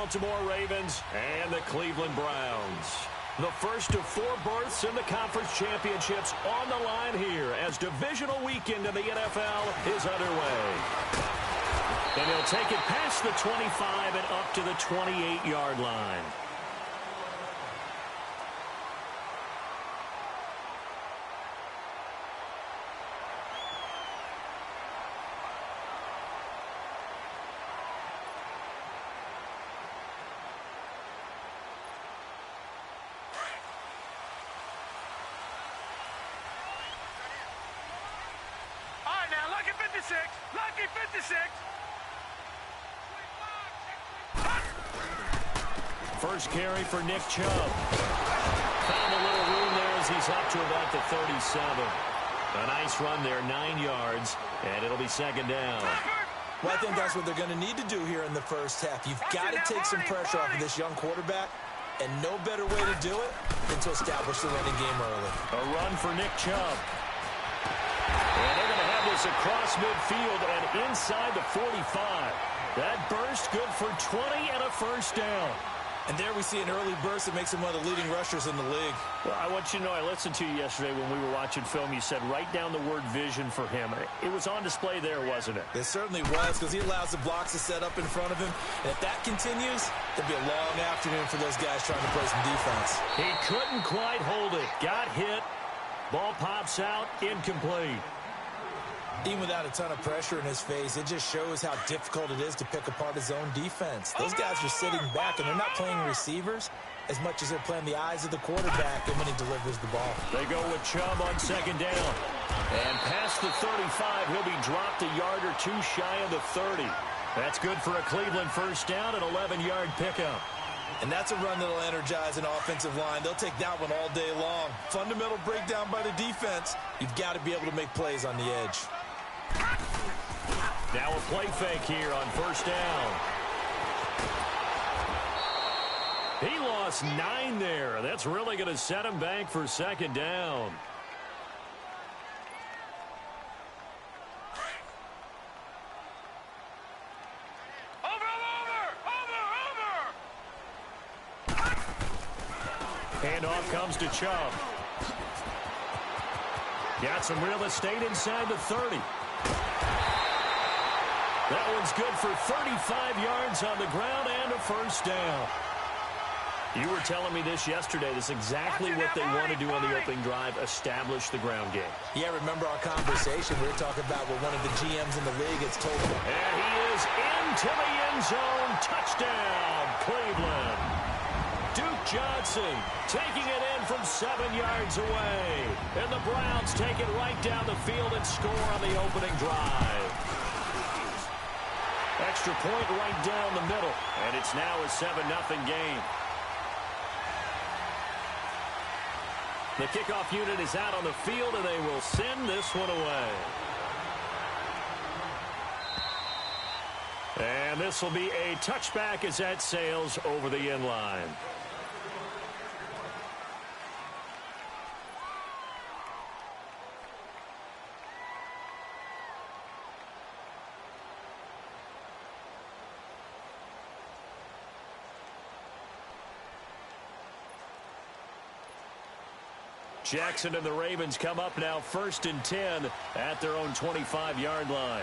Baltimore Ravens and the Cleveland Browns. The first of 4 berths in the conference championships on the line here as divisional weekend in the NFL is underway. And he'll take it past the 25 and up to the 28-yard line. Lucky 56. First carry for Nick Chubb. Found a little room there as he's up to about the 37. A nice run there, 9 yards, and it'll be second down. Well, I think that's what they're going to need to do here in the first half. You've got to take some pressure off of this young quarterback, and no better way to do it than to establish the running game early. A run for Nick Chubb. And they're going to have this across midfield and inside the 45. That burst good for 20 and a first down. And there we see an early burst that makes him one of the leading rushers in the league. Well, I want you to know, I listened to you yesterday when we were watching film. You said write down the word vision for him. It was on display there, wasn't it? It certainly was, because he allows the blocks to set up in front of him. And if that continues, there'll be a long afternoon for those guys trying to play some defense. He couldn't quite hold it. Got hit. Ball pops out. Incomplete. Even without a ton of pressure in his face, it just shows how difficult it is to pick apart his own defense. Those guys are sitting back, and they're not playing receivers as much as they're playing the eyes of the quarterback and when he delivers the ball. They go with Chubb on second down. And past the 35, he'll be dropped a yard or two shy of the 30. That's good for a Cleveland first down, an 11-yard pickup. And that's a run that'll energize an offensive line. They'll take that one all day long. Fundamental breakdown by the defense. You've got to be able to make plays on the edge. Now a play fake here on first down. He lost 9 there. That's really going to set him back for second down. Handoff comes to Chubb. Got some real estate inside the 30. That one's good for 35 yards on the ground and a first down. You were telling me this yesterday. This is exactly what they want to do on the opening drive, establish the ground game. Yeah, remember our conversation. We were talking about what one of the GMs in the league has told him. And he is into the end zone. Touchdown, Cleveland. Duke Johnson taking it in from 7 yards away. And the Browns take it right down the field and score on the opening drive. Extra point right down the middle. And it's now a 7-0 game. The kickoff unit is out on the field, and they will send this one away. And this will be a touchback as that sails over the end line. Jackson and the Ravens come up now 1st and 10 at their own 25-yard line.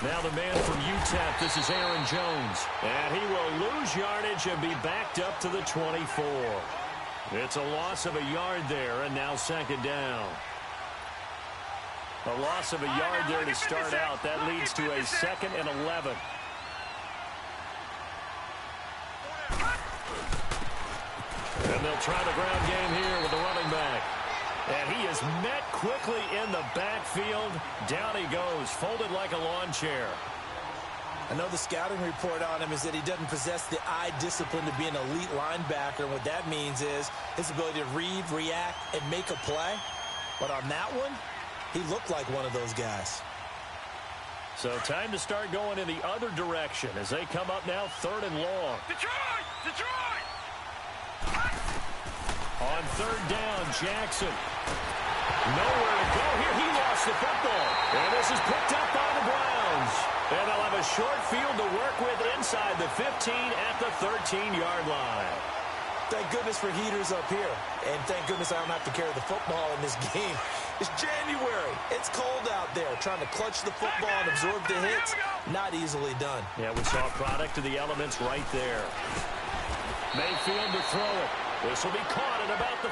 Now the man from UTEP, this is Aaron Jones. And he will lose yardage and be backed up to the 24. It's a loss of a yard there, and now second down. A loss of a yard there to start out. That leads to a 2nd and 11. And they'll try the ground game here with the running back. And he is met quickly in the backfield. Down he goes, folded like a lawn chair. I know the scouting report on him is that he doesn't possess the eye discipline to be an elite linebacker. And what that means is his ability to read, react, and make a play. But on that one, he looked like one of those guys. So time to start going in the other direction as they come up now 3rd and long. Detroit! Detroit! On 3rd down, Jackson. Nowhere to go here. He lost the football. And this is picked up by the Browns. And they'll have a short field to work with inside the 15 at the 13-yard line. Thank goodness for heaters up here. And thank goodness I don't have to carry the football in this game. It's January. It's cold out there. Trying to clutch the football and absorb the hits, not easily done. Yeah, we saw a product of the elements right there. Mayfield to throw it. This will be caught at about the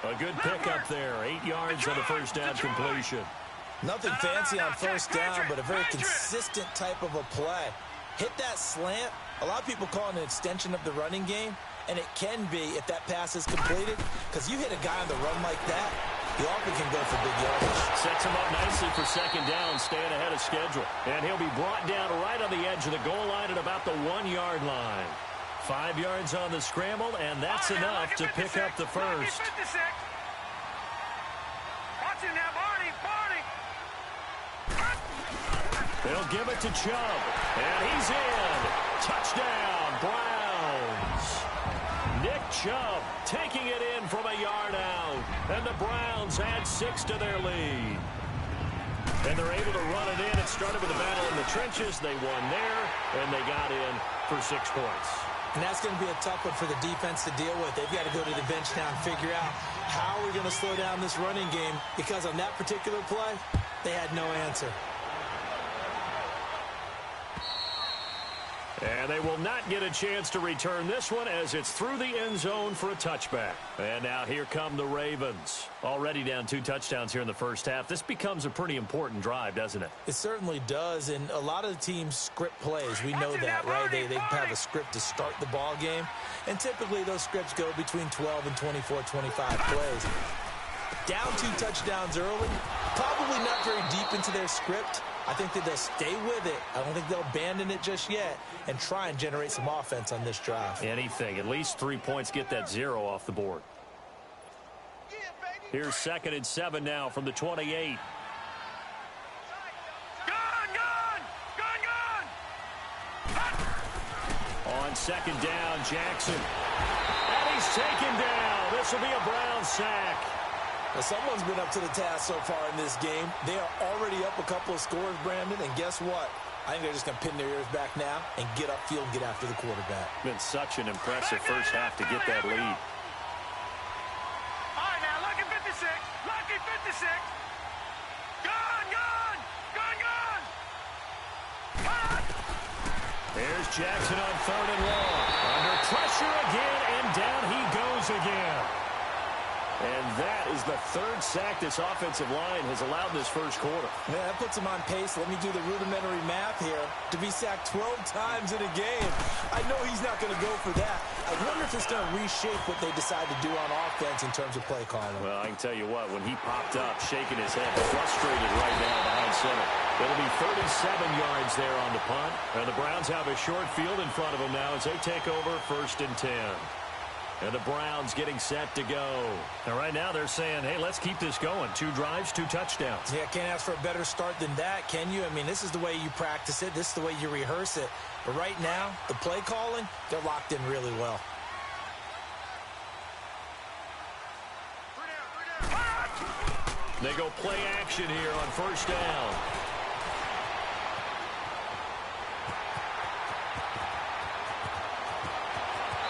5. A good pickup there. 8 yards on the first down completion. Nothing fancy on first down, but a very consistent type of a play. Hit that slant. A lot of people call it an extension of the running game, and it can be if that pass is completed, because you hit a guy on the run like that, he often can go for big yardage. Sets him up nicely for second down, staying ahead of schedule. And he'll be brought down right on the edge of the goal line at about the 1-yard line. 5 yards on the scramble, and that's enough to pick up the first. Watch it now, Barney. They'll give it to Chubb, and he's in. Touchdown, Browns. Nick Chubb taking it in from a yard out, and the Browns add 6 to their lead. And they're able to run it in. It started with a battle in the trenches. They won there, and they got in for 6 points. And that's going to be a tough one for the defense to deal with. They've got to go to the bench now and figure out how we're going to slow down this running game, because on that particular play, they had no answer. And they will not get a chance to return this one as it's through the end zone for a touchback. And now here come the Ravens. Already down 2 touchdowns here in the first half. This becomes a pretty important drive, doesn't it? It certainly does, and a lot of the teams script plays. We know that, right? They have a script to start the ball game, and typically those scripts go between 12 and 24, 25 plays. Down 2 touchdowns early, probably not very deep into their script. I think that they'll stay with it. I don't think they'll abandon it just yet and try and generate some offense on this drive. Anything. At least 3 points, get that 0 off the board. Here's 2nd and 7 now from the 28. On 2nd down, Jackson. And he's taken down. This will be a Brown sack. Well, someone's been up to the task so far in this game. They are already up a couple of scores, Brandon, and guess what? I think they're just going to pin their ears back now and get upfield and get after the quarterback. Been such an impressive first half to get that lead. All right, now, lucky 56. Lucky 56. Gone. There's Jackson on 3rd and long. Under pressure again, and down he goes again. And that is the 3rd sack this offensive line has allowed this first quarter. Yeah, that puts him on pace. Let me do the rudimentary math here. To be sacked 12 times in a game, I know he's not going to go for that. I wonder if it's going to reshape what they decide to do on offense in terms of play calling. Well, I can tell you what, when he popped up, shaking his head, frustrated right now behind center. It'll be 37 yards there on the punt. And the Browns have a short field in front of them now as they take over 1st and 10. And the Browns getting set to go. And right now they're saying, hey, let's keep this going. 2 drives, 2 touchdowns. Yeah, can't ask for a better start than that, can you? I mean, this is the way you practice it. This is the way you rehearse it. But right now, the play calling, they're locked in really well. They go play action here on 1st down.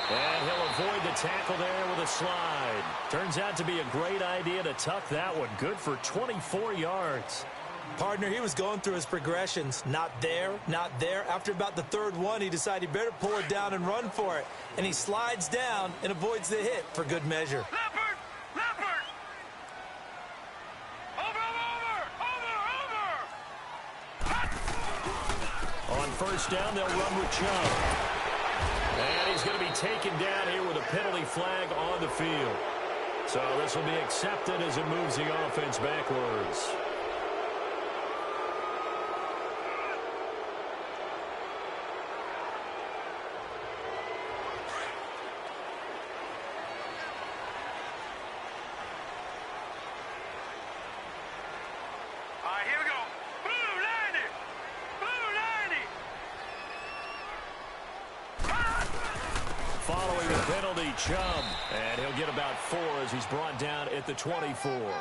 And he'll avoid the tackle there with a slide. Turns out to be a great idea to tuck that one. Good for 24 yards. Partner, he was going through his progressions. Not there, not there. After about the 3rd one, he decided he better pull it down and run for it. And he slides down and avoids the hit for good measure. Leopard! Over! On 1st down, they'll run with Chubb. And he's going to be taken down here with a penalty flag on the field. So this will be accepted as it moves the offense backwards. All right, here we go. Blue 90. Following the penalty, Chubb. And he'll get about 4 as he's brought down at the 24.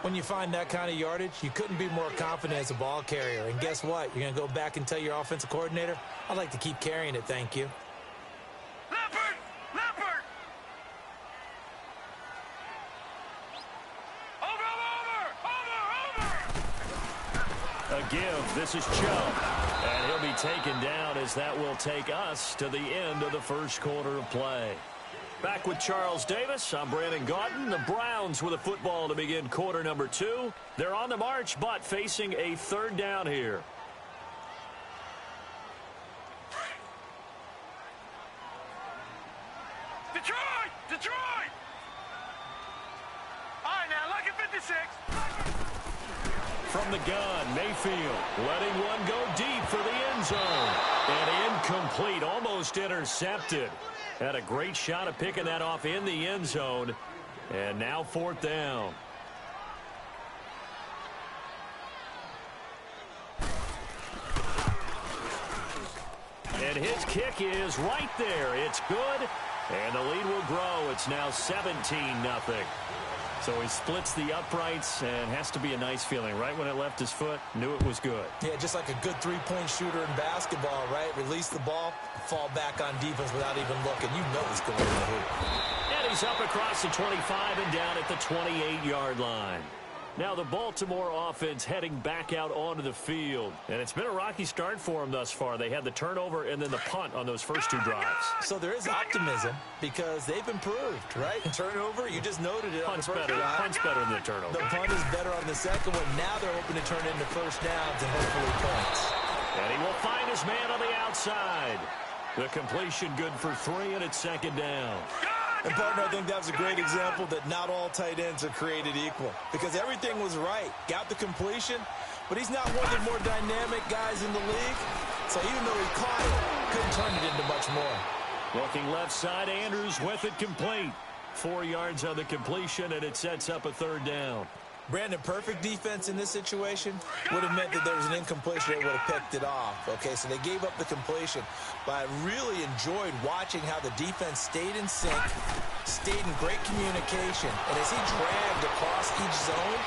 When you find that kind of yardage, you couldn't be more confident as a ball carrier. And guess what? You're going to go back and tell your offensive coordinator, I'd like to keep carrying it, thank you. Leopard! Leopard! Over! A give. This is Chubb. And he'll be taken down as that will take us to the end of the first quarter of play. Back with Charles Davis, I'm Brandon Gaudin. The Browns with a football to begin quarter number 2. They're on the march, but facing a third down here. Detroit! Detroit! All right, now, lucky 56. From the gun, Mayfield letting one go deep for the end zone. And incomplete, almost intercepted. Had a great shot at picking that off in the end zone. And now fourth down. And his kick is right there. It's good. And the lead will grow. It's now 17-0. So he splits the uprights and has to be a nice feeling. Right when it left his foot, knew it was good. Yeah, just like a good three-point shooter in basketball, right? Release the ball, fall back on defense without even looking. You know it's going in the hoop. And he's up across the 25 and down at the 28-yard line. Now the Baltimore offense heading back out onto the field. And it's been a rocky start for them thus far. They had the turnover and then the punt on those first two drives. So there is optimism because they've improved, right? Turnover, you just noted it. Punt's on the first better. drive. Punt's better than the turnover. The punt is better on the second one. Now they're hoping to turn it into first downs and hopefully points. And he will find his man on the outside. The completion good for 3, and it's second down. And, partner, I think that was a great example that not all tight ends are created equal because everything was right. Got the completion, but he's not one of the more dynamic guys in the league. So even though he caught it, couldn't turn it into much more. Looking left side, Andrews with it complete. 4 yards on the completion, and it sets up a third down. Brandon, perfect defense in this situation would have meant that there was an incompletion. They would have picked it off. Okay, so they gave up the completion. But I really enjoyed watching how the defense stayed in sync, stayed in great communication. And as he dragged across each zone,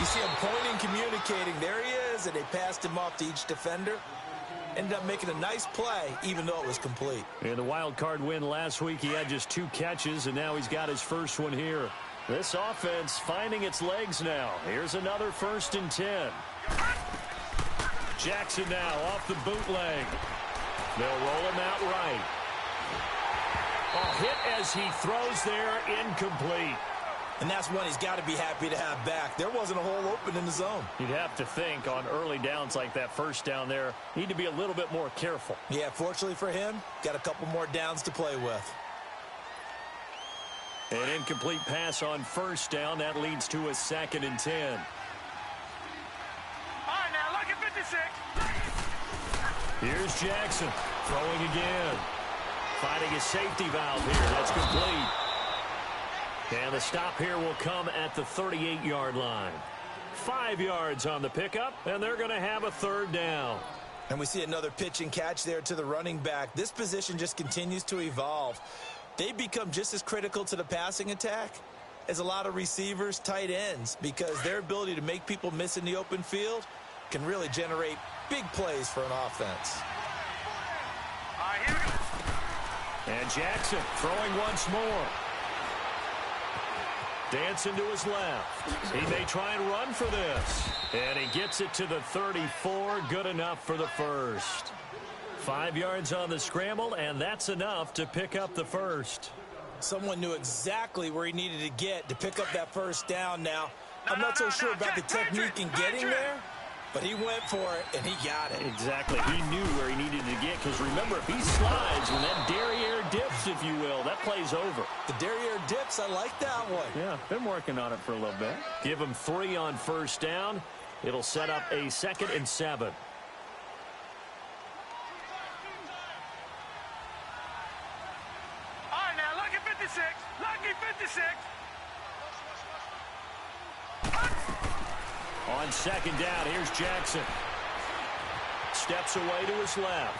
you see him pointing, communicating. There he is, and they passed him off to each defender. Ended up making a nice play, even though it was complete. In the wild card win last week, he had just 2 catches, and now he's got his first one here. This offense finding its legs now. Here's another 1st and 10. Jackson now off the bootleg. They'll roll him out right. A hit as he throws there, incomplete. And that's one he's got to be happy to have back. There wasn't a hole open in the zone. You'd have to think on early downs like that first down there, need to be a little bit more careful. Yeah, fortunately for him, got a couple more downs to play with. An incomplete pass on first down. That leads to a 2nd and 10. All right, now, lucky 56. Here's Jackson throwing again. Finding a safety valve here. That's complete. And the stop here will come at the 38-yard line. 5 yards on the pickup, and they're going to have a third down. And we see another pitch and catch there to the running back. This position just continues to evolve. They become just as critical to the passing attack as a lot of receivers, tight ends, because their ability to make people miss in the open field can really generate big plays for an offense. All right, here we go. And Jackson throwing once more. Dancing to his left. He may try and run for this. And he gets it to the 34. Good enough for the first. 5 yards on the scramble, and that's enough to pick up the first. Someone knew exactly where he needed to get to pick up that first down now. I'm not so sure about the technique in getting there, but he went for it, and he got it. Exactly. He knew where he needed to get, because remember, if he slides, when that derriere dips, if you will, that play's over. The derriere dips, I like that one. Yeah, been working on it for a little bit. Give him 3 on first down. It'll set up a 2nd and 7. All right, now, lucky 56. Lucky 56. On 2nd down, here's Jackson. Steps away to his left.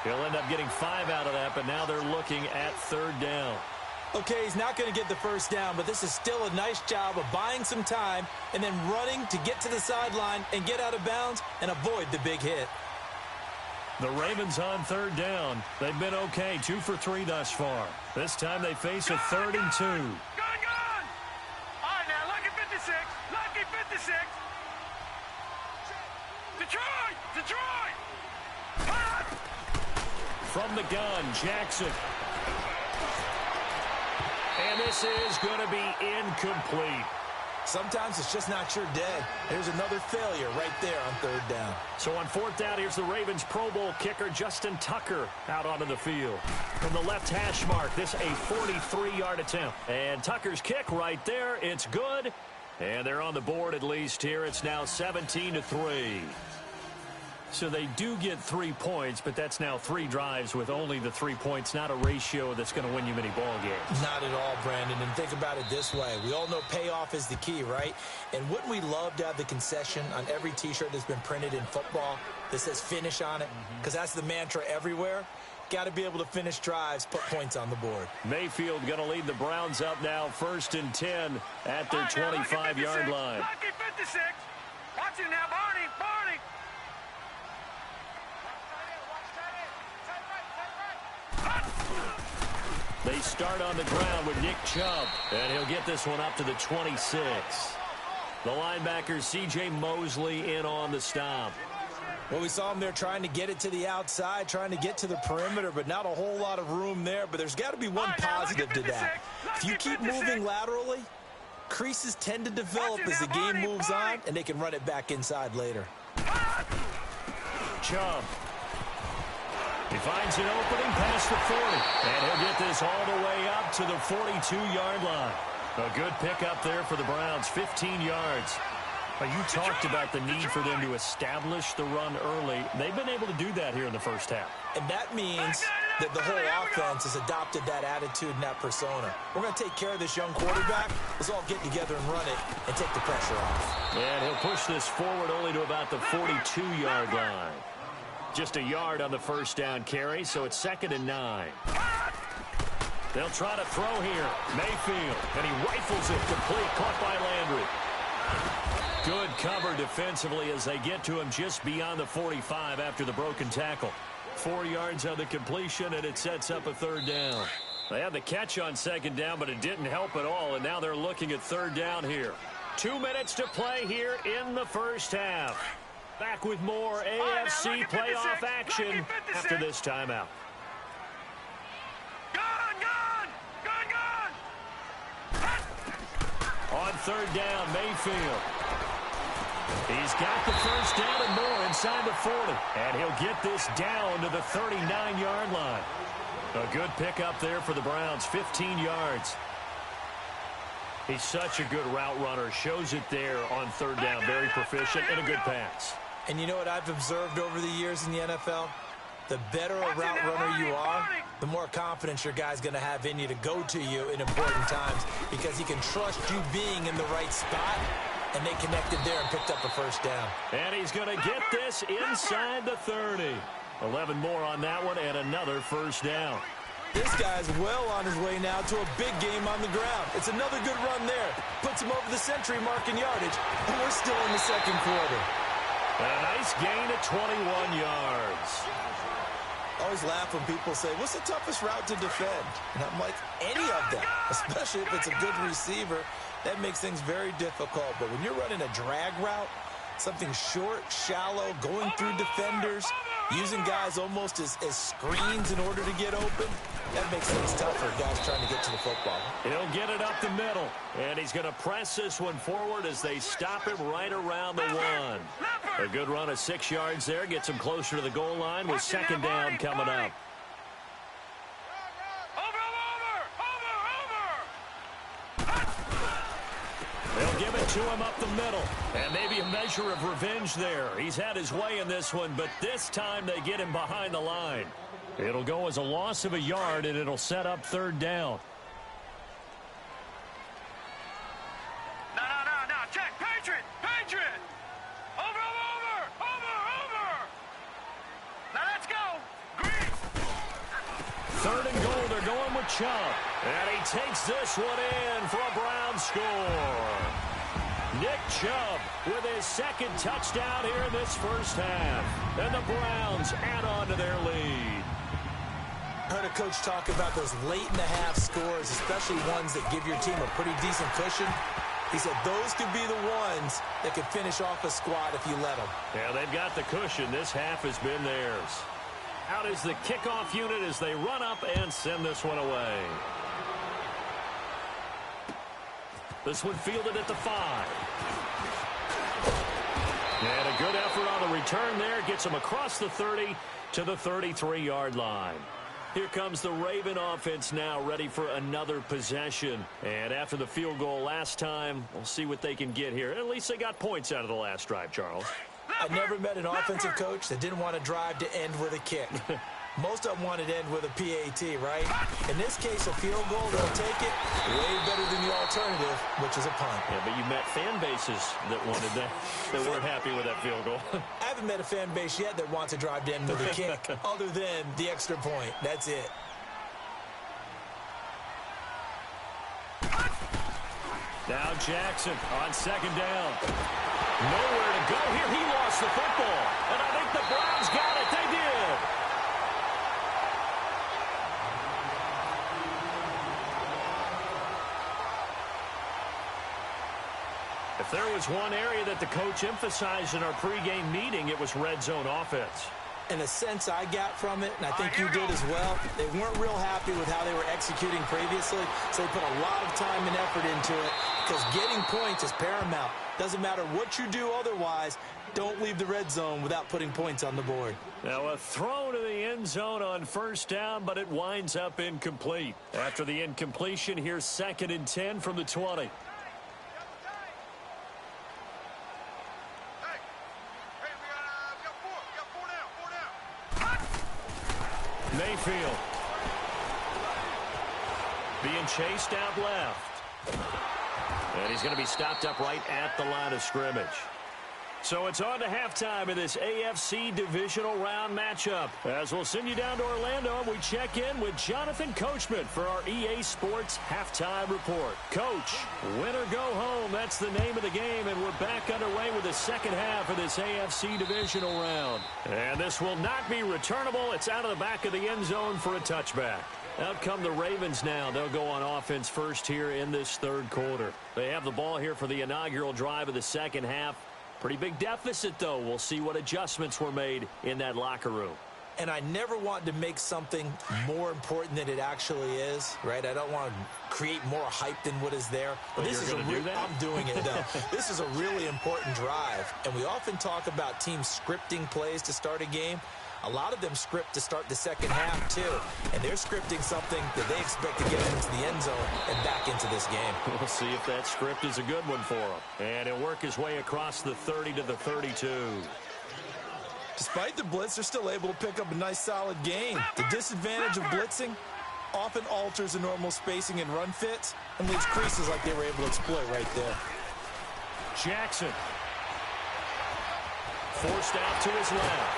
He'll end up getting 5 out of that, but now they're looking at 3rd down. Okay, he's not going to get the first down, but this is still a nice job of buying some time and then running to get to the sideline and get out of bounds and avoid the big hit. The Ravens on third down. They've been okay, 2 for 3 thus far. This time they face a 3rd and 2. Gone! All right, now, lucky 56. Lucky 56. Detroit! From the gun, Jackson. And this is going to be incomplete. Sometimes it's just not your day. There's another failure right there on 3rd down. So on 4th down, here's the Ravens Pro Bowl kicker, Justin Tucker, out onto the field. From the left hash mark, this a 43-yard attempt. And Tucker's kick right there, it's good. And they're on the board at least here. It's now 17-3. So they do get 3 points, but that's now 3 drives with only the 3 points, not a ratio that's going to win you many ball games. Not at all, Brandon. And think about it this way. We all know payoff is the key, right? And wouldn't we love to have the concession on every T-shirt that's been printed in football that says finish on it? Because that's the mantra everywhere. Got to be able to finish drives, put points on the board. Mayfield going to lead the Browns up now, 1st and 10 at their 25-yard line. Lucky 56. Watch it now, Barney. They start on the ground with Nick Chubb, and he'll get this one up to the 26. The linebacker, C.J. Mosley, in on the stop. Well, we saw him there trying to get it to the outside, trying to get to the perimeter, but not a whole lot of room there. But there's got to be one positive to that. If you keep moving laterally, creases tend to develop as the game moves on, and they can run it back inside later. Chubb. He finds an opening past the 40, and he'll get this all the way up to the 42-yard line. A good pickup there for the Browns, 15 yards. You talked about the need for them to establish the run early. They've been able to do that here in the first half. And that means that the whole offense has adopted that attitude and that persona. We're going to take care of this young quarterback. Let's all get together and run it and take the pressure off. And he'll push this forward only to about the 42-yard line. Just a yard on the first down carry, so it's 2nd and 9. They'll try to throw here. Mayfield, and he rifles it complete, caught by Landry. Good cover defensively as they get to him just beyond the 45 after the broken tackle. 4 yards on the completion, and it sets up a 3rd down. They had the catch on 2nd down, but it didn't help at all, and now they're looking at 3rd down here. 2 minutes to play here in the first half. Back with more AFC playoff action after this timeout. On 3rd down, Mayfield. He's got the first down and more inside the 40. And he'll get this down to the 39-yard line. A good pickup there for the Browns, 15 yards. He's such a good route runner. Shows it there on 3rd down. Very proficient and a good pass. And you know what I've observed over the years in the NFL? The better a route runner you are, the more confidence your guy's going to have in you to go to you in important times because he can trust you being in the right spot, and they connected there and picked up a first down. And he's going to get this inside the 30. 11 more on that one and another first down. This guy's well on his way now to a big game on the ground. It's another good run there. Puts him over the century mark in yardage, and we're still in the 2nd quarter. A nice gain of 21 yards. I always laugh when people say, what's the toughest route to defend? And I'm like, any of them, especially if it's a good receiver. That makes things very difficult. But when you're running a drag route, something short, shallow, going through defenders, using guys almost as screens in order to get open, that makes things tougher, guys trying to get to the football. He'll get it up the middle, and he's going to press this one forward as they stop him right around the 1. A good run of 6 yards there, gets him closer to the goal line with 2nd down coming up. They'll give it to him up the middle, and maybe a measure of revenge there. He's had his way in this one, but this time they get him behind the line. It'll go as a loss of a yard, and it'll set up 3rd down. No. Check. Patriot. Over. Now let's go. Green. 3rd and goal. They're going with Chubb. And he takes this one in for a Browns score. Nick Chubb with his second touchdown here in this first half. And the Browns add on to their lead. I heard a coach talk about those late-in-the-half scores, especially ones that give your team a pretty decent cushion. He said those could be the ones that could finish off a squad if you let them. Yeah, they've got the cushion. This half has been theirs. Out is the kickoff unit as they run up and send this one away. This one fielded at the 5. And a good effort on the return there. Gets him across the 30 to the 33-yard line. Here comes the Raven offense now, ready for another possession. And after the field goal last time, we'll see what they can get here. At least they got points out of the last drive, Charles. I never met an offensive coach that didn't want to drive to end with a kick. Most of them wanted to end with a PAT, right? In this case, a field goal, they'll take it way better than the alternative, which is a punt. Yeah, but you met fan bases that wanted that, that weren't happy with that field goal. I haven't met a fan base yet that wants to drive to end with a kick, other than the extra point. That's it. Now Jackson on second down. Nowhere to go here. He lost the football. And I think the Browns got it. They did. If there was one area that the coach emphasized in our pregame meeting, it was red zone offense. And the sense I got from it, and I think you did as well, they weren't real happy with how they were executing previously, so they put a lot of time and effort into it because getting points is paramount. Doesn't matter what you do otherwise, don't leave the red zone without putting points on the board. Now a throw to the end zone on first down, but it winds up incomplete. After the incompletion, here's 2nd and 10 from the 20. Mayfield being chased out left. And he's going to be stopped up right at the line of scrimmage. So it's on to halftime in this AFC divisional round matchup. As we'll send you down to Orlando, and we check in with Jonathan Coachman for our EA Sports halftime report. Coach, win or go home, that's the name of the game, and we're back underway with the second half of this AFC divisional round. And this will not be returnable. It's out of the back of the end zone for a touchback. Out come the Ravens now. They'll go on offense first here in this third quarter. They have the ball here for the inaugural drive of the second half. Pretty big deficit, though. We'll see what adjustments were made in that locker room. And I never want to make something more important than it actually is, right? I don't want to create more hype than what is there. But this is I'm doing it, though. This is a really important drive. And we often talk about teams scripting plays to start a game. A lot of them script to start the second half, too. And they're scripting something that they expect to get into the end zone and back into this game. We'll see if that script is a good one for him. And he'll work his way across the 30 to the 32. Despite the blitz, they're still able to pick up a nice, solid gain. The disadvantage of blitzing often alters the normal spacing and run fits and leaves creases like they were able to exploit right there. Jackson. Forced out to his left.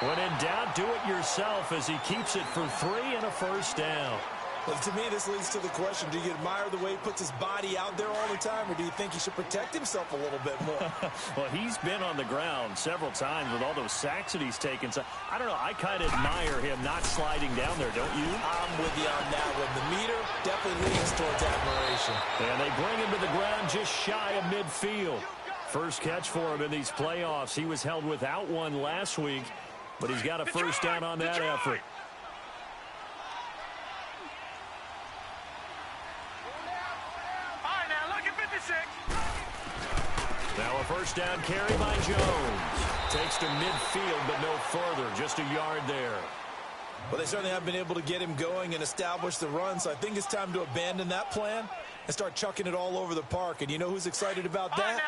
When in doubt, do it yourself as he keeps it for 3 and a first down. Well, to me, this leads to the question, do you admire the way he puts his body out there all the time, or do you think he should protect himself a little bit more? Well, he's been on the ground several times with all those sacks that he's taken. So, I don't know, I kind of admire him not sliding down there, don't you? I'm with you on that one. The meter definitely leans towards admiration. And they bring him to the ground just shy of midfield. First catch for him in these playoffs. He was held without one last week, but he's got a first down on that effort. Now a first down carry by Jones. Takes to midfield, but no further. Just a yard there. Well, they certainly have been able to get him going and establish the run, so I think it's time to abandon that plan and start chucking it all over the park. And you know who's excited about that?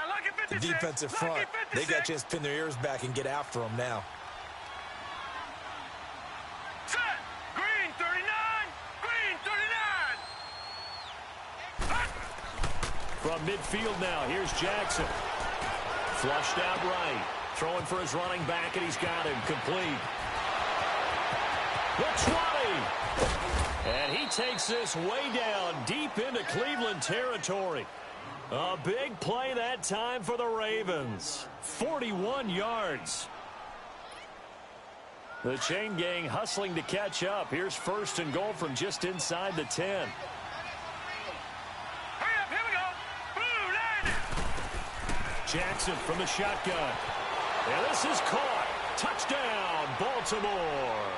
The defensive front. They got a chance to pin their ears back and get after him now. Set. Green 39. Green 39. From midfield now, here's Jackson. Flushed out right. Throwing for his running back, and he's got him complete. The 20. And he takes this way down deep into Cleveland territory. A big play that time for the Ravens. 41 yards. The chain gang hustling to catch up. Here's 1st and goal from just inside the 10. Hurry up, here we go. Blue, landed. Jackson from the shotgun. And this is caught. Touchdown, Baltimore.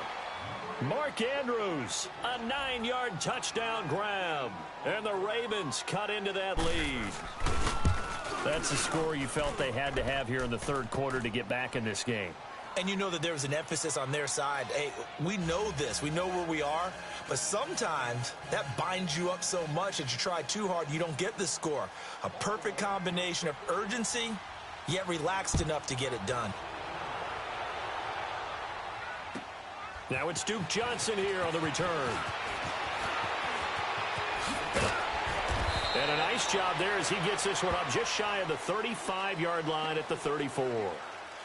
Mark Andrews, a 9-yard touchdown grab. And the Ravens cut into that lead. That's the score you felt they had to have here in the 3rd quarter to get back in this game. And you know that there was an emphasis on their side. Hey, we know this. We know where we are. But sometimes that binds you up so much that you try too hard, you don't get the score. A perfect combination of urgency, yet relaxed enough to get it done. Now it's Duke Johnson here on the return. And a nice job there as he gets this one up just shy of the 35-yard line at the 34.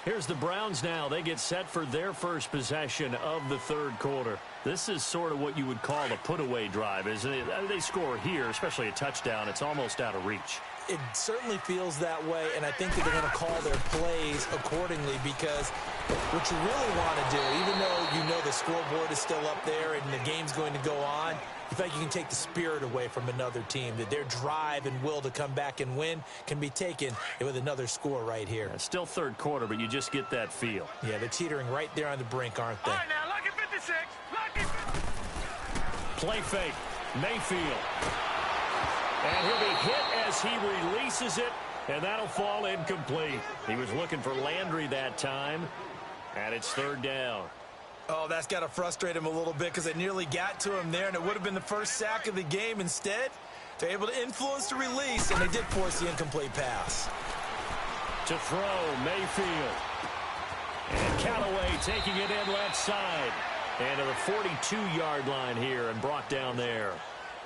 Here's the Browns now. They get set for their first possession of the 3rd quarter. This is sort of what you would call a put-away drive, isn't it? They score here, especially a touchdown. It's almost out of reach. It certainly feels that way, and I think that they're going to call their plays accordingly because what you really want to do, even though you know the scoreboard is still up there and the game's going to go on, you think you can take the spirit away from another team, that their drive and will to come back and win can be taken with another score right here. It's still 3rd quarter, but you just get that feel. Yeah, they're teetering right there on the brink, aren't they? All right, now, lucky 56. Lucky 56. Play fake. Mayfield. And he'll be hit as he releases it, and that'll fall incomplete. He was looking for Landry that time, and it's 3rd down. Oh, that's got to frustrate him a little bit because they nearly got to him there, and it would have been the first sack of the game. Instead, they're able to influence the release, and they did force the incomplete pass. To throw, Mayfield. And Callaway taking it in left side. And to the 42-yard line here and brought down there.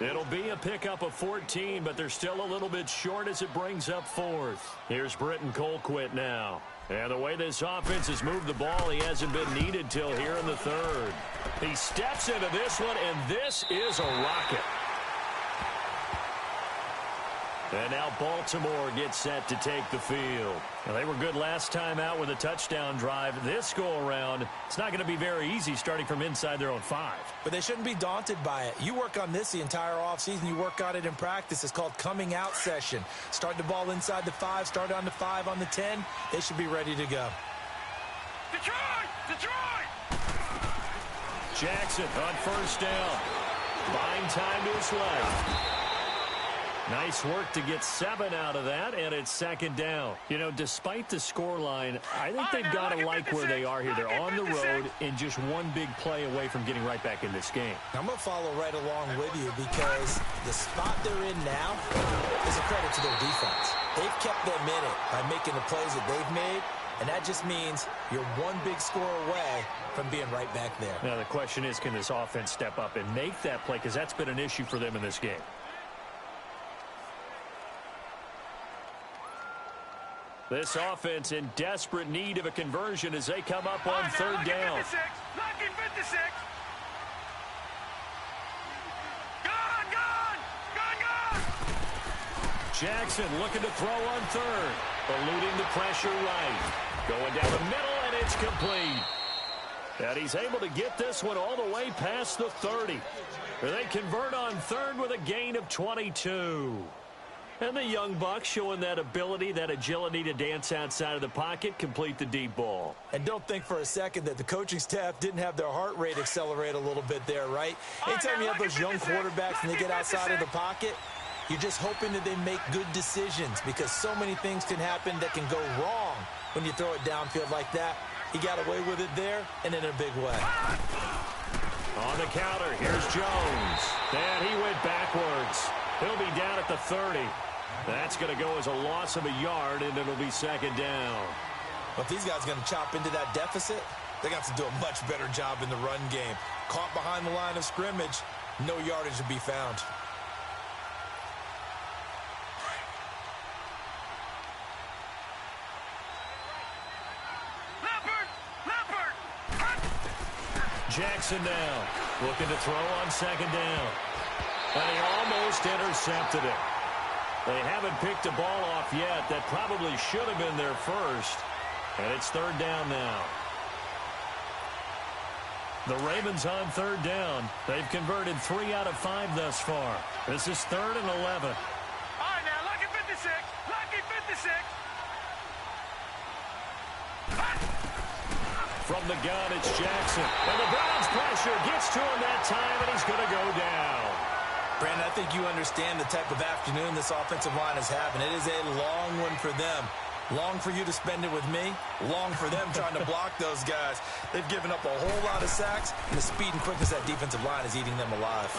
It'll be a pickup of 14, but they're still a little bit short as it brings up 4th. Here's Britton Colquitt now. And the way this offense has moved the ball, he hasn't been needed till here in the 3rd. He steps into this one, and this is a rocket. And now Baltimore gets set to take the field. Now, they were good last time out with a touchdown drive. This go-around, it's not going to be very easy starting from inside their own 5. But they shouldn't be daunted by it. You work on this the entire offseason. You work on it in practice. It's called coming out session. Start the ball inside the 5, start on the 5, on the 10. They should be ready to go. Detroit! Detroit! Jackson on 1st down. Buying time to his left. Nice work to get 7 out of that, and it's 2nd down. You know, despite the scoreline, I think they've got to like where they are here. They're on the road and just one big play away from getting right back in this game. I'm going to follow right along with you because the spot they're in now is a credit to their defense. They've kept them in it by making the plays that they've made, and that just means you're one big score away from being right back there. Now, the question is, can this offense step up and make that play? Because that's been an issue for them in this game. This offense in desperate need of a conversion as they come up on 3rd down. Lucky 56. Gone, gone, gone, gone. Jackson looking to throw on 3rd. Eluding the pressure right. Going down the middle, and it's complete. And he's able to get this one all the way past the 30. They convert on 3rd with a gain of 22. And the young buck showing that ability, that agility to dance outside of the pocket, complete the deep ball. And don't think for a second that the coaching staff didn't have their heart rate accelerate a little bit there, right? Anytime you have those young quarterbacks and they get outside of the pocket, you're just hoping that they make good decisions because so many things can happen that can go wrong when you throw it downfield like that. He got away with it there and in a big way. On the counter, here's Jones. And he went backwards. He'll be down at the 30. That's going to go as a loss of a yard, and it'll be 2nd down. But if these guys are going to chop into that deficit, they got to do a much better job in the run game. Caught behind the line of scrimmage, no yardage to be found. Jackson now, looking to throw on second down. And he almost intercepted it. They haven't picked a ball off yet. That probably should have been their first. And it's third down now. The Ravens on third down. They've converted 3 out of 5 thus far. This is 3rd and 11. All right, now, lucky 56. Lucky 56. From the gun, it's Jackson. And the Browns pressure gets to him that time, and he's going to go down. Brandon, I think you understand the type of afternoon this offensive line is having. It is a long one for them. Long for you to spend it with me. Long for them trying to block those guys. They've given up a whole lot of sacks, and the speed and quickness of that defensive line is eating them alive.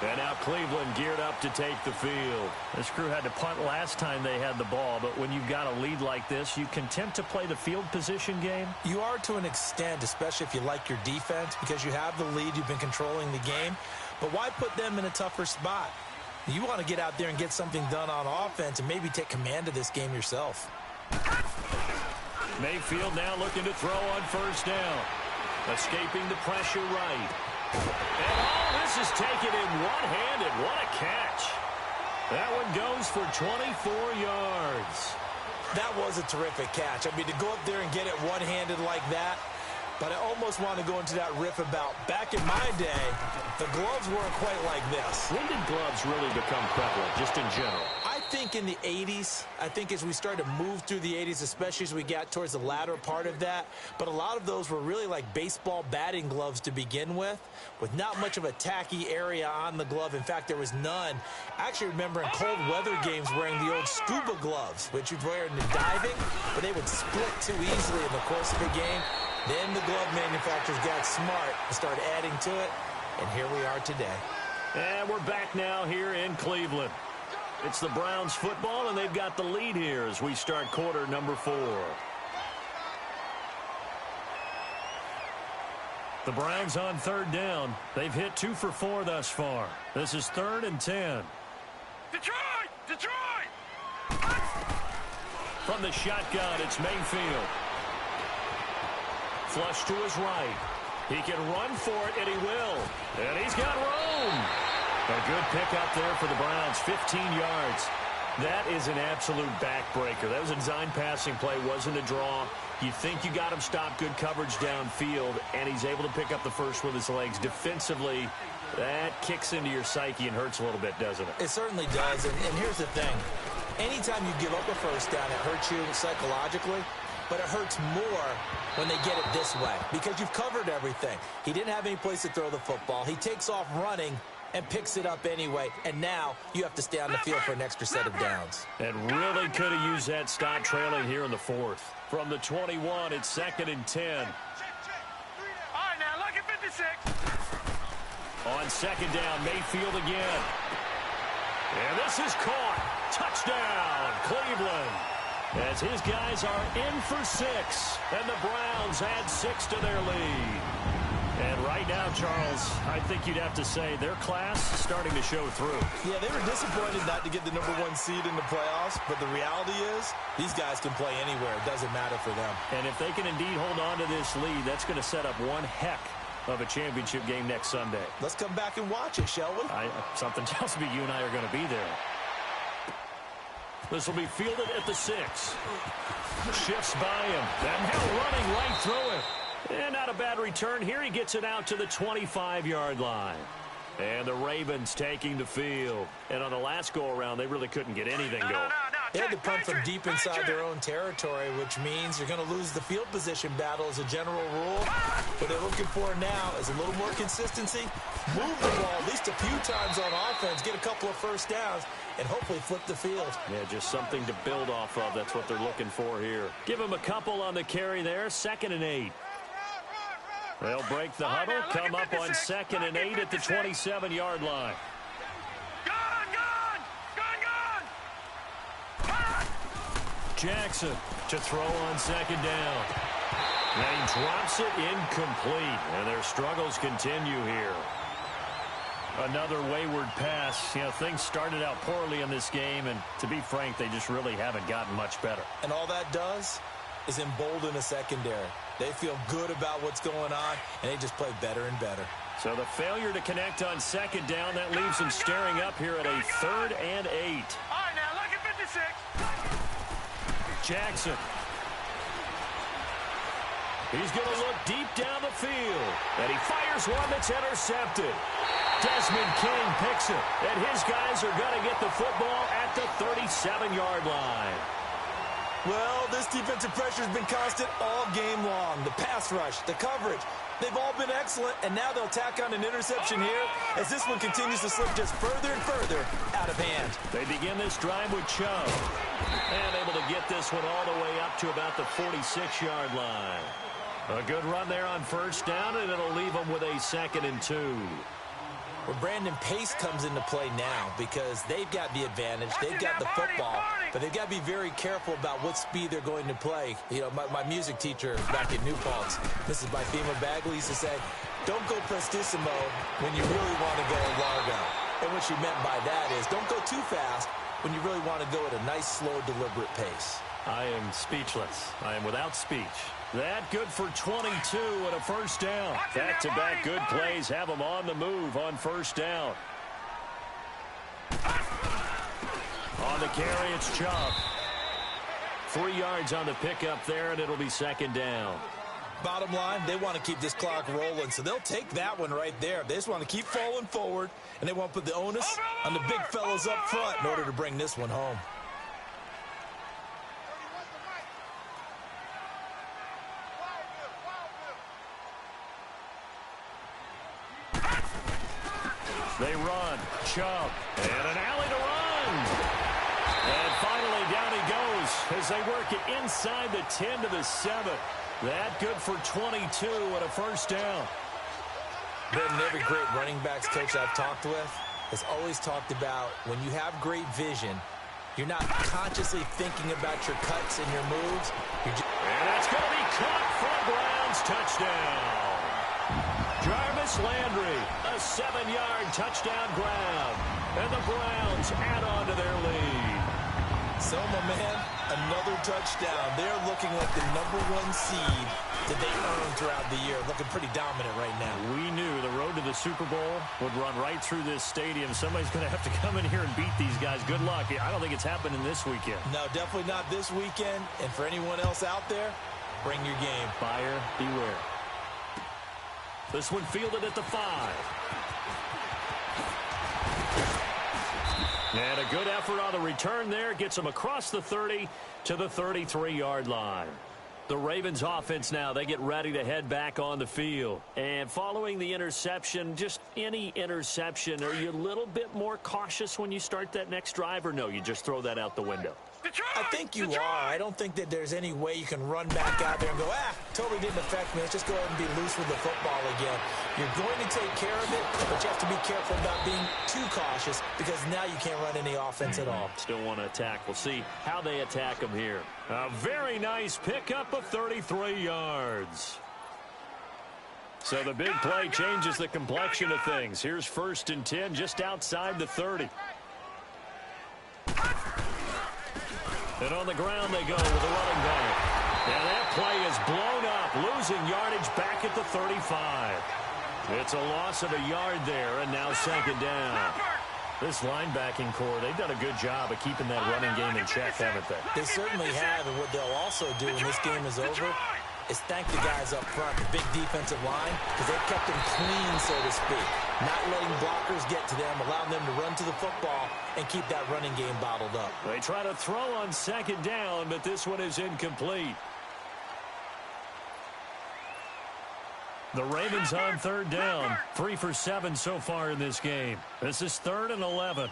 And now Cleveland geared up to take the field. This crew had to punt last time they had the ball, but when you've got a lead like this, you can tempt to play the field position game. You are to an extent, especially if you like your defense, because you have the lead, you've been controlling the game. But why put them in a tougher spot? You want to get out there and get something done on offense and maybe take command of this game yourself. Mayfield now looking to throw on first down. Escaping the pressure right. And all this is taken in one-handed. What a catch. That one goes for 24 yards. That was a terrific catch. I mean, to go up there and get it one-handed like that, but I almost want to go into that riff about back in my day, the gloves weren't quite like this. When did gloves really become prevalent, just in general? I think in the 80s. I think as we started to move through the 80s, especially as we got towards the latter part of that. But a lot of those were really like baseball batting gloves to begin with not much of a tacky area on the glove. In fact, there was none. I actually remember in cold weather games wearing the old scuba gloves, which you'd wear in the diving, but they would split too easily in the course of a game. Then the glove manufacturers got smart and started adding to it, and here we are today. And we're back now here in Cleveland. It's the Browns football, and they've got the lead here as we start quarter number 4. The Browns on third down. They've hit 2 for 4 thus far. This is 3rd and 10. Detroit! Detroit! From the shotgun, it's Mayfield. Flush to his right. He can run for it, and he will. And he's got room. A good pick up there for the Browns, 15 yards. That is an absolute backbreaker. That was a design passing play, wasn't a draw. You think you got him stopped, good coverage downfield, and he's able to pick up the first with his legs. Defensively, that kicks into your psyche and hurts a little bit, doesn't it? It certainly does, and here's the thing. Anytime you give up a first down, it hurts you psychologically. But it hurts more when they get it this way because you've covered everything. He didn't have any place to throw the football. He takes off running and picks it up anyway. And now you have to stay on the field for an extra set of downs. And really could have used that stop trailing here in the 4th. From the 21, it's 2nd and 10. All right, now, lucky 56. On second down, Mayfield again. And this is caught. Touchdown, Cleveland. As his guys are in for 6, and the Browns add 6 to their lead. And right now, Charles, I think you'd have to say their class starting to show through. Yeah, they were disappointed not to get the #1 seed in the playoffs, but the reality is these guys can play anywhere. It doesn't matter for them. And if they can indeed hold on to this lead, that's going to set up one heck of a championship game next Sunday. Let's come back and watch it, shall we? Something tells me you and I are going to be there. This will be fielded at the 6. Shifts by him. And now running right through it. And not a bad return here. He gets it out to the 25-yard line. And the Ravens taking the field. And on the last go-around, they really couldn't get anything going. No. They had to punt from deep inside their own territory, which means you're going to lose the field position battle as a general rule. What they're looking for now is a little more consistency. Move the ball at least a few times on offense, get a couple of first downs, and hopefully flip the field. Yeah, just something to build off of. That's what they're looking for here. Give him a couple on the carry there. 2nd and 8. They'll break the huddle, come up on 2nd and 8 at the 27-yard line. Jackson to throw on 2nd down. And he drops it incomplete. And their struggles continue here. Another wayward pass. You know, things started out poorly in this game, and to be frank, they just really haven't gotten much better. And all that does is embolden a secondary. They feel good about what's going on, and they just play better and better. So the failure to connect on second down, that leaves them staring up here at a 3rd and 8. All right, now, look at 56. Jackson. He's going to look deep down the field. And he fires one that's intercepted. Desmond King picks it. And his guys are going to get the football at the 37-yard line. Well, this defensive pressure has been constant all game long. The pass rush, the coverage, they've all been excellent, and now they'll tack on an interception here as this one continues to slip just further and further out of hand. They begin this drive with Chubb, and able to get this one all the way up to about the 46-yard line. A good run there on first down, and it'll leave them with a 2nd and 2. Well, Brandon, pace comes into play now because they've got the advantage. They've got the football, but they've got to be very careful about what speed they're going to play. You know, my music teacher back at New Paltz, Mrs. Bifema Bagley, used to say, don't go prestissimo when you really want to go largo. And what she meant by that is don't go too fast when you really want to go at a nice, slow, deliberate pace. I am speechless. I am without speech. That good for 22 and a first down. Back-to-back good plays have them on the move on first down. On the carry, it's Chubb. 3 yards on the pickup there, and it'll be 2nd down. Bottom line, they want to keep this clock rolling, so they'll take that one right there. They just want to keep falling forward, and they want to put the onus on the big fellas up front in order to bring this one home. They run. Chubb. And an alley to run. And finally down he goes as they work it inside the 10 to the 7. That good for 22 and a first down. Brendan, every great running backs coach I've talked with has always talked about when you have great vision, you're not consciously thinking about your cuts and your moves. And that's going to be caught for a Browns touchdown. Jarvis Landry, a 7-yard touchdown grab. And the Browns add on to their lead. So, my man, another touchdown. They're looking like the #1 seed that they earned throughout the year. Looking pretty dominant right now. We knew the road to the Super Bowl would run right through this stadium. Somebody's going to have to come in here and beat these guys. Good luck. I don't think it's happening this weekend. No, definitely not this weekend. And for anyone else out there, bring your game. Buyer beware. This one fielded at the 5. And a good effort on the return there. Gets them across the 30 to the 33-yard line. The Ravens offense now, they get ready to head back on the field. And following the interception, just any interception, are you a little bit more cautious when you start that next drive, or no, you just throw that out the window? I think you are. I don't think that there's any way you can run back out there and go, totally didn't affect me. Let's just go ahead and be loose with the football again. You're going to take care of it, but you have to be careful about being too cautious because now you can't run any offense at all. Still want to attack. We'll see how they attack them here. A very nice pickup of 33 yards. So the big play changes the complexion of things. Here's 1st and 10 just outside the 30. And on the ground they go with a running back. And that play is blown up, losing yardage back at the 35. It's a loss of a yard there, and now 2nd down. This linebacking core, they've done a good job of keeping that running game in check, haven't they? They certainly have, and what they'll also do when this game is over is thank the guys up front, the big defensive line, because they've kept them clean, so to speak. Not letting blockers get to them, allowing them to run to the football and keep that running game bottled up. They try to throw on 2nd down, but this one is incomplete. The Ravens on 3rd down. 3 for 7 so far in this game. This is 3rd and 11.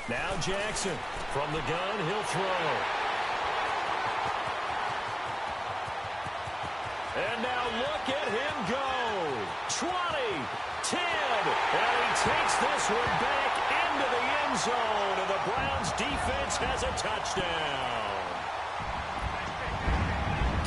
Now Jackson from the gun, he'll throw. And now look at him go. 20, 10, and he takes this one back into the end zone, and the Browns defense has a touchdown.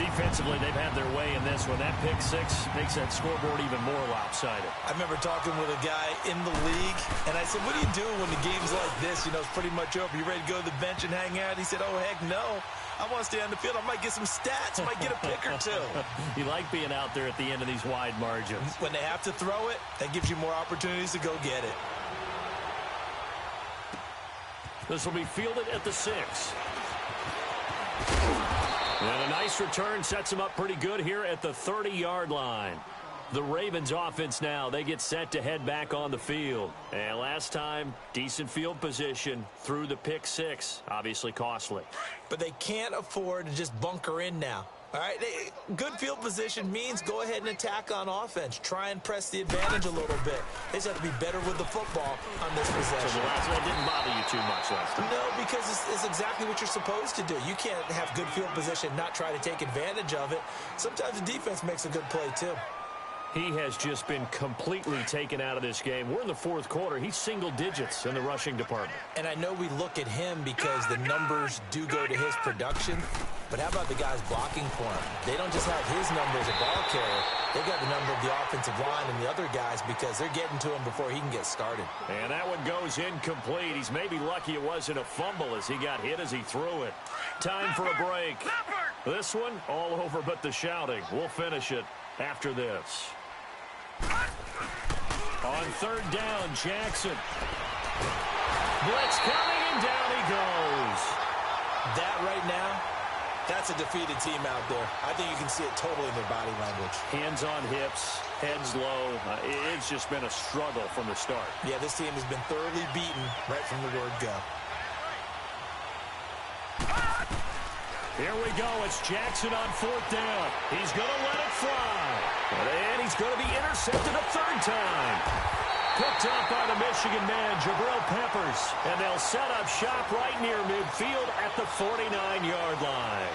Defensively, they've had their way in this one. That pick six makes that scoreboard even more lopsided. I remember talking with a guy in the league, and I said, what do you do when the game's like this? You know, it's pretty much over. You ready to go to the bench and hang out? He said, oh, heck no. I want to stay on the field. I might get some stats. I might get a pick or two. You like being out there at the end of these wide margins. When they have to throw it, that gives you more opportunities to go get it. This will be fielded at the 6. And a nice return sets him up pretty good here at the 30-yard line. The Ravens offense now, they get set to head back on the field. And last time, decent field position through the pick 6. Obviously costly. But they can't afford to just bunker in now. All right, good field position means go ahead and attack on offense. Try and press the advantage a little bit. They just have to be better with the football on this possession. So the last one didn't bother you too much last time? No, because it's exactly what you're supposed to do. You can't have good field position and not try to take advantage of it. Sometimes the defense makes a good play, too. He has just been completely taken out of this game. We're in the fourth quarter. He's single digits in the rushing department. And I know we look at him because the numbers do go to his production. But how about the guys blocking for him? They don't just have his number as a ball carrier. They got the number of the offensive line and the other guys because they're getting to him before he can get started. And that one goes incomplete. He's maybe lucky it wasn't a fumble as he got hit as he threw it. Time for a break. This one, all over but the shouting. We'll finish it after this. On third down, Jackson. Blitz coming, and down he goes. That right now, that's a defeated team out there. I think you can see it totally in their body language. Hands on hips, heads low. It's just been a struggle from the start. Yeah, this team has been thoroughly beaten right from the word go. Here we go. It's Jackson on fourth down. He's going to let it fly. And he's going to be intercepted a third time. Picked up by the Michigan man, Jabril Peppers. And they'll set up shop right near midfield at the 49-yard line.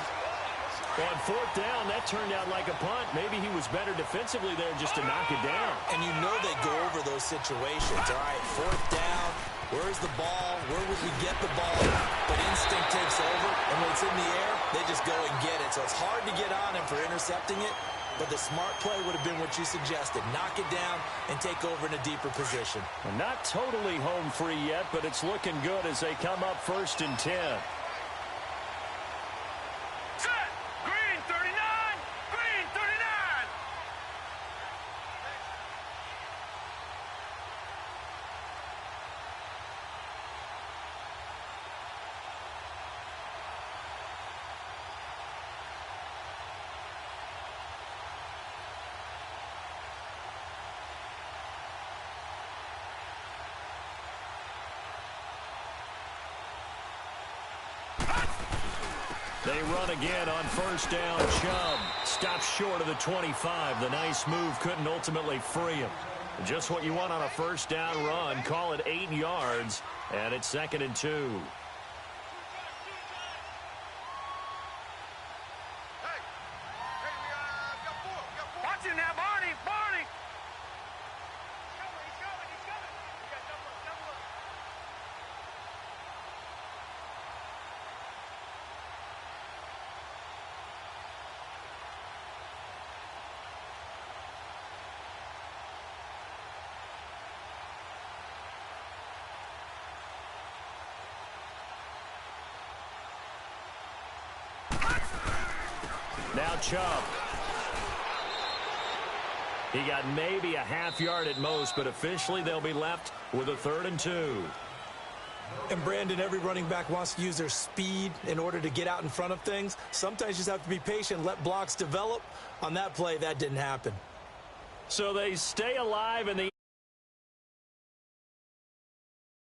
On fourth down, that turned out like a punt. Maybe he was better defensively there just to knock it down. And you know they go over those situations. All right, fourth down. Where's the ball? Where would we get the ball? But instinct takes over, and when it's in the air, they just go and get it. So it's hard to get on him for intercepting it, but the smart play would have been what you suggested. Knock it down and take over in a deeper position. Well, not totally home free yet, but it's looking good as they come up 1st and 10. Set! Green 39! Green 39! They run again on first down. Chubb stops short of the 25. The nice move couldn't ultimately free him. Just what you want on a first down run. Call it 8 yards, and it's 2nd and 2. Watch him now, Barney! Barney! Now Chubb. He got maybe a half yard at most, but officially they'll be left with a 3rd and 2. And Brandon, every running back wants to use their speed in order to get out in front of things. Sometimes you just have to be patient, let blocks develop. On that play, that didn't happen. So they stay alive in the